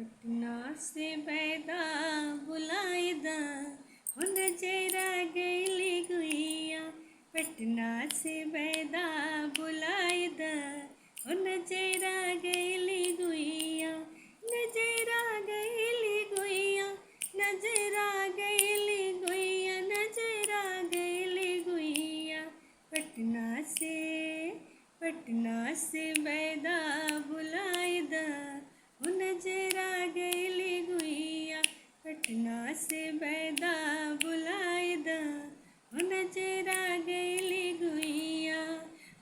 पटना से बैदा बुलाएदा हो नजरा गईली गुइया। पटना से बैदा बुलाएदा हो नजरा गईली गुइया। नजरा गईली गुइया, नजरा गईली गुइया, नजरा गईली गुइया। पटना से बैदा बुलाएदा हो नजरा गईली गुइया। पटना से बैदा बुलाएदा हो नजरा गईली गुइया।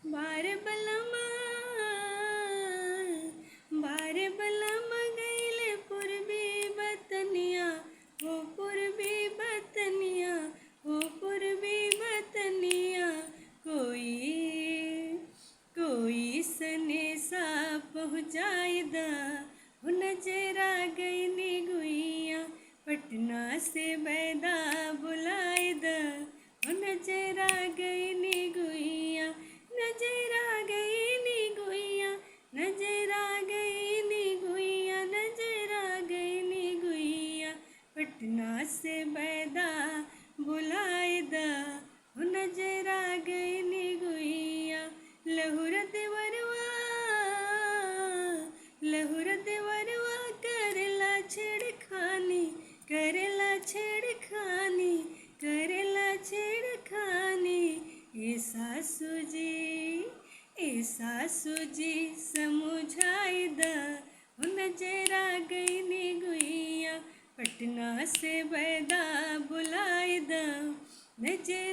बार बलमा गईले पूर्वी बतनिया, हो पूर्वी बतनिया, हो पूर्वी बतनिया। कोई सनेसा पहुँचाएदा हो नजरा गईली गुइया। पटना से बैदा बुलाएदा हो नजरा गईली गुइया। नजरा गईली गुइया, नजरा गईली गुइया, नजरा गईली गुइया। पटना से बैदा बुलाएदा हो नजरा गईली गुइया। लहुर देवरवा करेला छेड़खानी, करेला छेड़खानी, करेला छेड़खानी। ए सासू जी समझाएदा हो नजरा गईली गुइया। पटना से बैदा बुलाएदा नजरा